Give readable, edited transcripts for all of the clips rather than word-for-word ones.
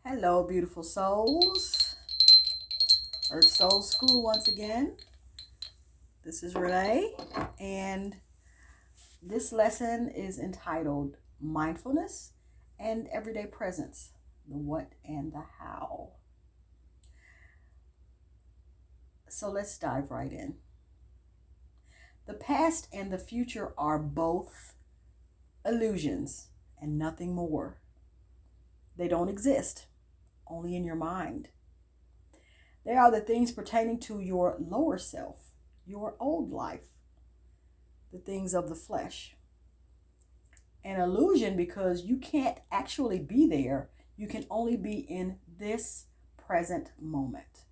Hello, beautiful souls. Earth Soul School once again. This is Renee, and this lesson is entitled Mindfulness and Everyday Presence, the what and the how. So let's dive right in. The past and the future are both illusions and nothing more. They don't exist, only in your mind. They are the things pertaining to your lower self, your old life, the things of the flesh. An illusion because you can't actually be there. You can only be in this present moment.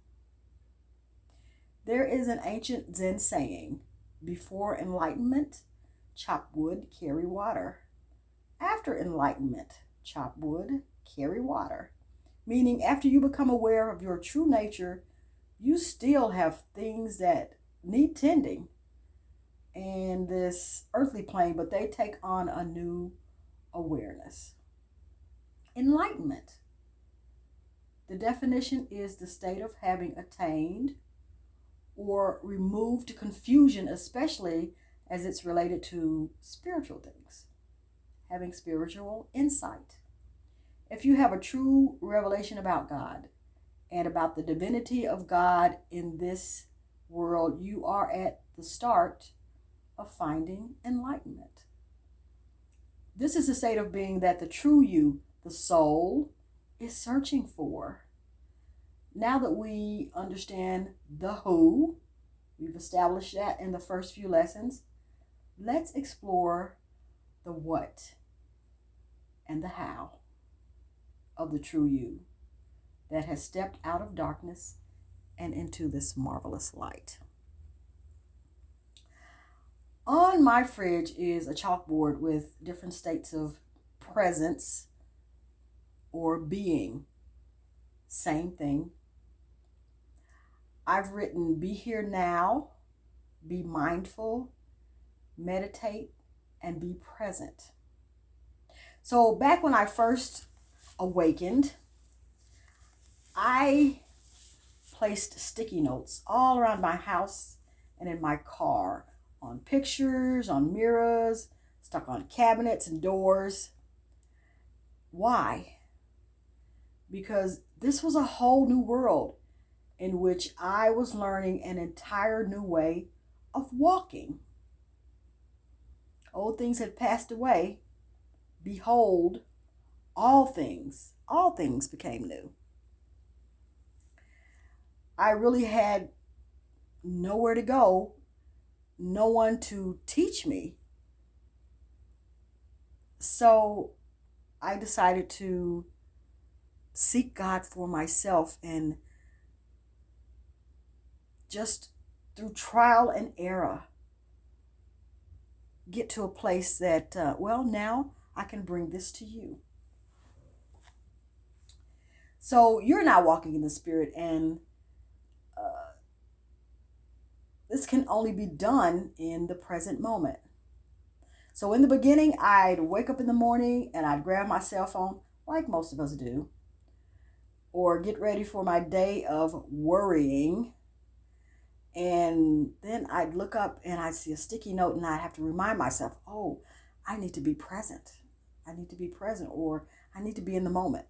There is an ancient Zen saying, before enlightenment, chop wood, carry water. After enlightenment, chop wood, carry water. Meaning after you become aware of your true nature, you still have things that need tending in this earthly plane, but they take on a new awareness. Enlightenment. The definition is the state of having attained or removed confusion, especially as it's related to spiritual things, having spiritual insight. If you have a true revelation about God and about the divinity of God in this world, you are at the start of finding enlightenment. This is a state of being that the true you, the soul, is searching for. Now that we understand the who, we've established that in the first few lessons, let's explore the what and the how of the true you that has stepped out of darkness and into this marvelous light. On my fridge is a chalkboard with different states of presence or being. Same thing. I've written be here now, be mindful, meditate, and be present. So back when I first awakened, I placed sticky notes all around my house and in my car, on pictures, on mirrors, stuck on cabinets and doors. Why? Because this was a whole new world in which I was learning an entire new way of walking. Old things had passed away. Behold, all things became new. I really had nowhere to go, no one to teach me. So I decided to seek God for myself and just through trial and error get to a place that, now I can bring this to you. So you're now walking in the Spirit, and this can only be done in the present moment. So in the beginning, I'd wake up in the morning and I'd grab my cell phone, like most of us do, or get ready for my day of worrying. And then I'd look up and I'd see a sticky note and I'd have to remind myself, oh, I need to be present. I need to be present, or I need to be in the moment.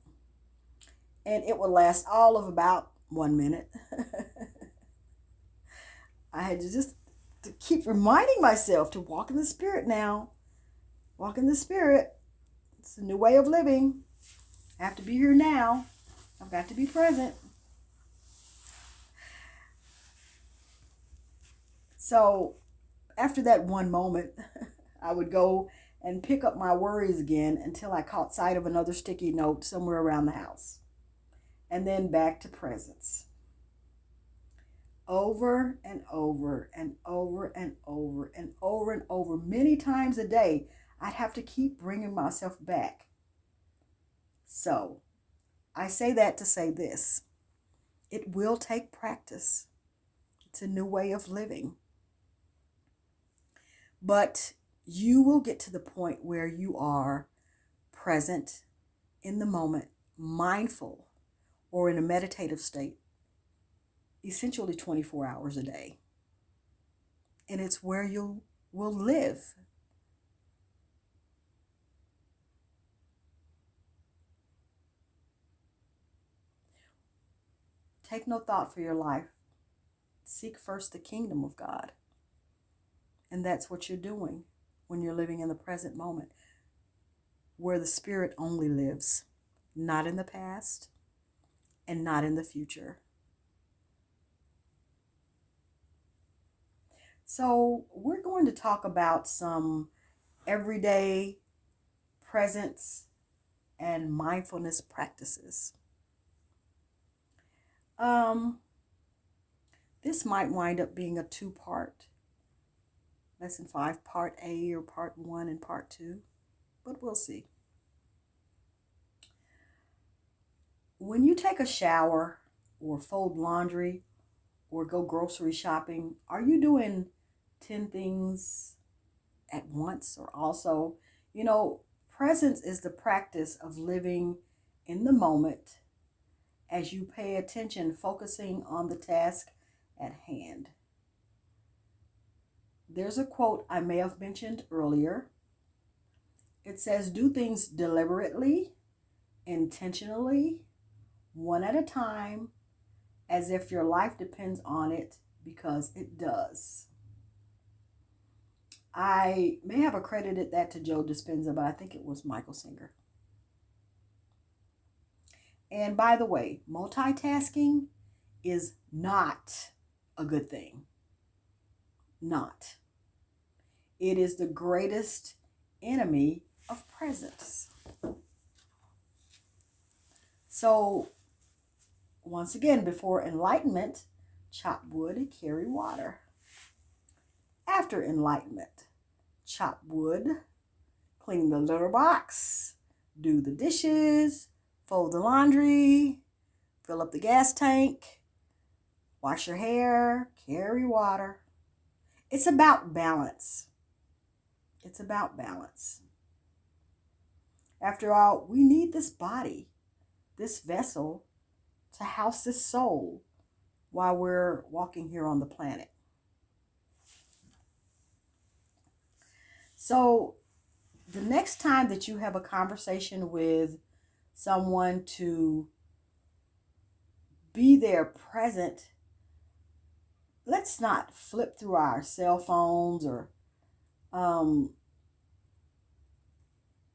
And it would last all of about 1 minute. I had to keep reminding myself to walk in the Spirit now. Walk in the Spirit. It's a new way of living. I have to be here now. I've got to be present. So after that one moment, I would go and pick up my worries again until I caught sight of another sticky note somewhere around the house. And then back to presence. Over and over and over and over and over and over, many times a day, I'd have to keep bringing myself back. So I say that to say this. It will take practice. It's a new way of living. But you will get to the point where you are present in the moment, mindful or in a meditative state, essentially 24 hours a day. And it's where you will live. Take no thought for your life. Seek first the kingdom of God. And that's what you're doing when you're living in the present moment, where the Spirit only lives, not in the past and not in the future. So we're going to talk about some everyday presence and mindfulness practices. This might wind up being a two-part, lesson 5, part A or part 1 and part 2, but we'll see. When you take a shower or fold laundry or go grocery shopping, are you doing 10 things at once? Or also, presence is the practice of living in the moment as you pay attention, focusing on the task at hand. There's a quote I may have mentioned earlier. It says, do things deliberately, intentionally, one at a time, as if your life depends on it, because it does. I may have accredited that to Joe Dispenza, but I think it was Michael Singer. And by the way, multitasking is not a good thing. Not. It is the greatest enemy of presence. So, once again, before enlightenment, chop wood, carry water. After enlightenment, chop wood, clean the litter box, do the dishes, fold the laundry, fill up the gas tank, wash your hair, carry water. It's about balance. It's about balance. After all, we need this body, this vessel, to house this soul while we're walking here on the planet. So the next time that you have a conversation with someone, to be there present, let's not flip through our cell phones or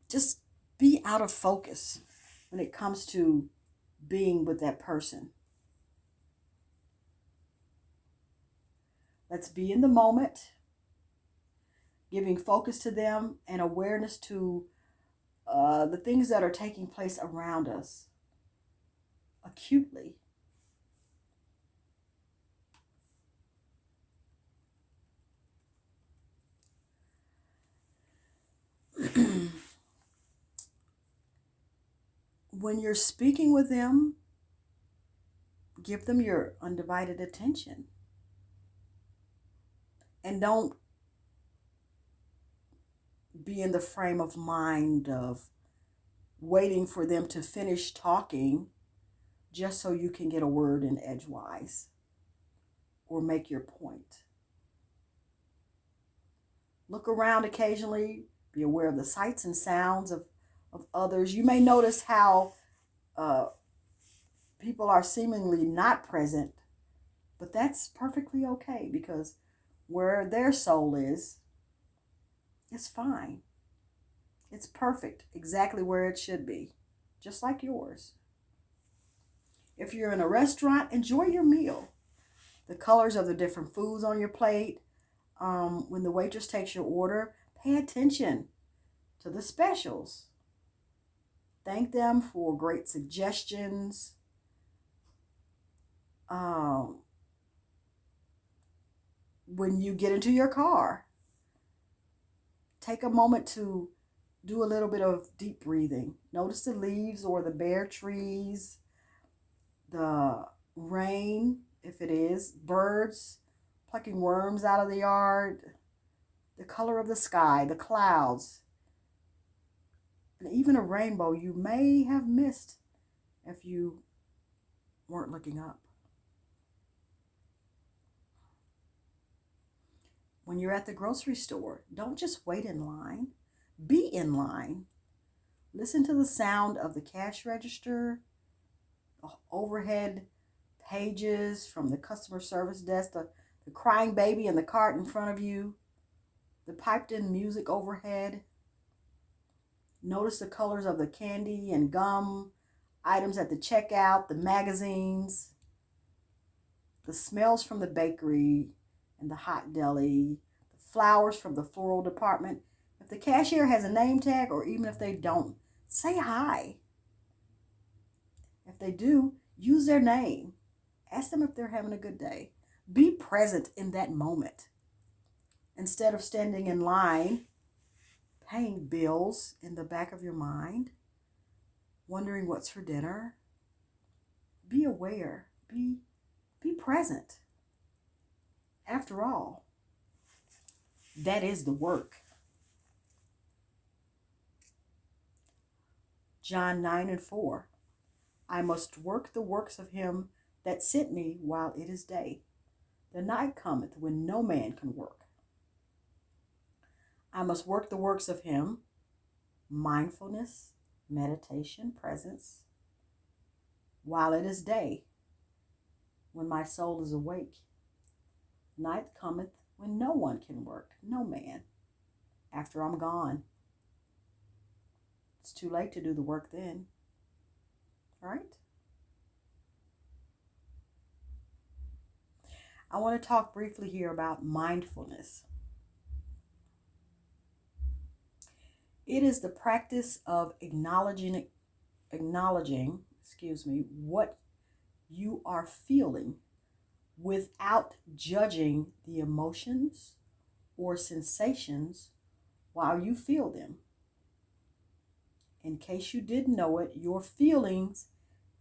just be out of focus when it comes to being with that person. Let's be in the moment, giving focus to them and awareness to the things that are taking place around us acutely. When you're speaking with them, give them your undivided attention. And don't be in the frame of mind of waiting for them to finish talking just so you can get a word in edgewise or make your point. Look around occasionally, be aware of the sights and sounds of others. You may notice how people are seemingly not present, but that's perfectly okay, because where their soul is, it's fine. It's perfect, exactly where it should be, just like yours. If you're in a restaurant, enjoy your meal. The colors of the different foods on your plate. When the waitress takes your order, pay attention to the specials. Thank them for great suggestions. When you get into your car, take a moment to do a little bit of deep breathing. Notice the leaves or the bare trees, the rain, if it is, birds plucking worms out of the yard, the color of the sky, the clouds, and even a rainbow you may have missed if you weren't looking up. When you're at the grocery store, don't just wait in line. Be in line. Listen to the sound of the cash register, the overhead pages from the customer service desk, the crying baby in the cart in front of you, the piped in music overhead. Notice the colors of the candy and gum items at the checkout, the magazines, the smells from the bakery and the hot deli, the flowers from the floral department. If the cashier has a name tag, or even if they don't, say hi. If they do, use their name. Ask them if they're having a good day. Be present in that moment. Instead of standing in line, paying bills in the back of your mind, wondering what's for dinner, be aware. Be present. After all, that is the work. John 9:4. I must work the works of him that sent me while it is day. The night cometh when no man can work. I must work the works of him, mindfulness, meditation, presence, while it is day, when my soul is awake. Night cometh when no one can work, no man, after I'm gone. It's too late to do the work then, right? I want to talk briefly here about mindfulness. It is the practice of acknowledging, what you are feeling without judging the emotions or sensations while you feel them. In case you didn't know it, your feelings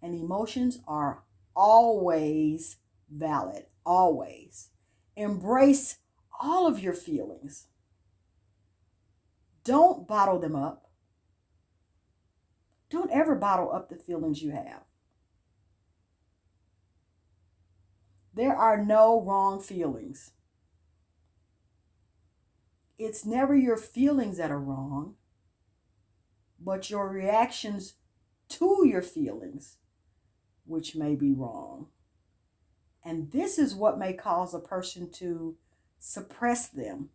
and emotions are always valid, always. Embrace all of your feelings. Don't bottle them up. Don't ever bottle up the feelings you have. There are no wrong feelings. It's never your feelings that are wrong, but your reactions to your feelings, which may be wrong. And this is what may cause a person to suppress them.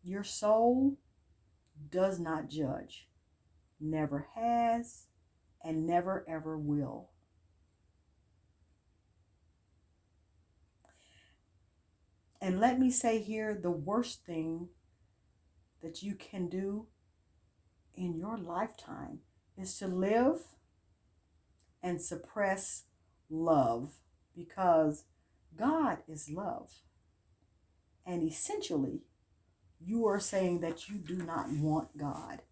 Your soul does not judge, never has, and never ever will. And let me say here, the worst thing that you can do in your lifetime is to live and suppress love, because God is love. And essentially, you are saying that you do not want God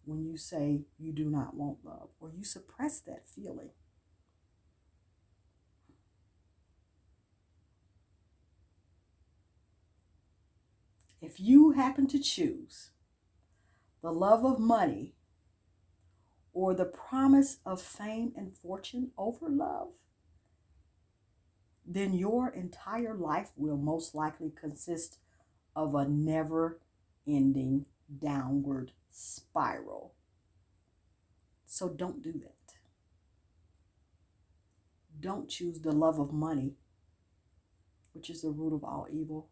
when you say you do not want love, or you suppress that feeling. If you happen to choose the love of money or the promise of fame and fortune over love, then your entire life will most likely consist of a never-ending downward spiral. So don't do that. Don't choose the love of money, which is the root of all evil,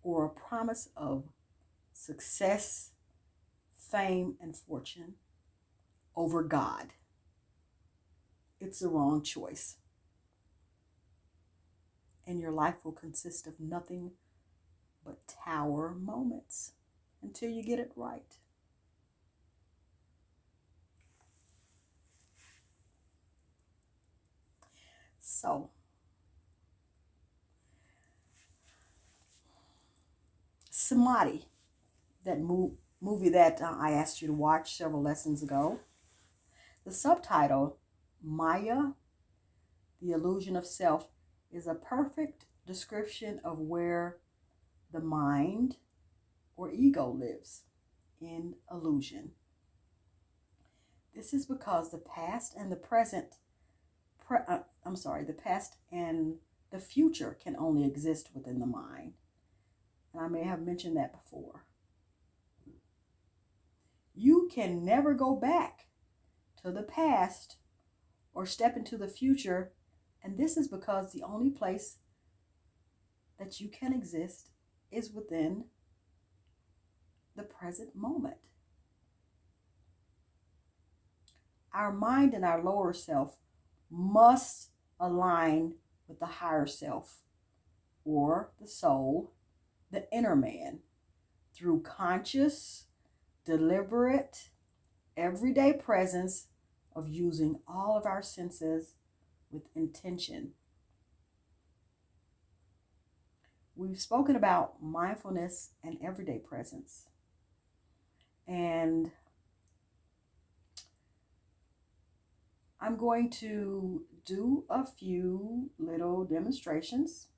or a promise of success, fame, and fortune over God. It's the wrong choice. And your life will consist of nothing but tower moments until you get it right. So, Samadhi, that movie that I asked you to watch several lessons ago, the subtitle, Maya, the Illusion of Self, is a perfect description of where the mind or ego lives, in illusion. This is because the past and the present, the past and the future can only exist within the mind. And I may have mentioned that before. You can never go back to the past or step into the future. And this is because the only place that you can exist is within the present moment. Our mind and our lower self must align with the higher self or the soul, the inner man, through conscious, deliberate, everyday presence of using all of our senses with intention. We've spoken about mindfulness and everyday presence. And I'm going to do a few little demonstrations,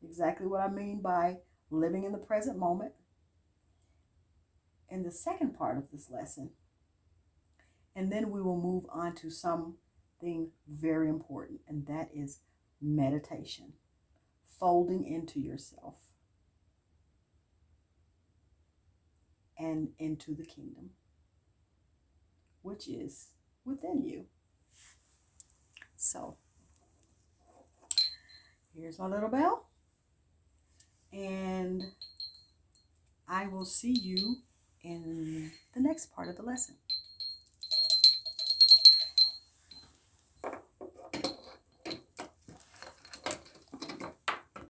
exactly what I mean by living in the present moment, in the second part of this lesson. And then we will move on to something very important, and that is meditation, folding into yourself and into the kingdom, which is within you. So, here's my little bell, and I will see you in the next part of the lesson.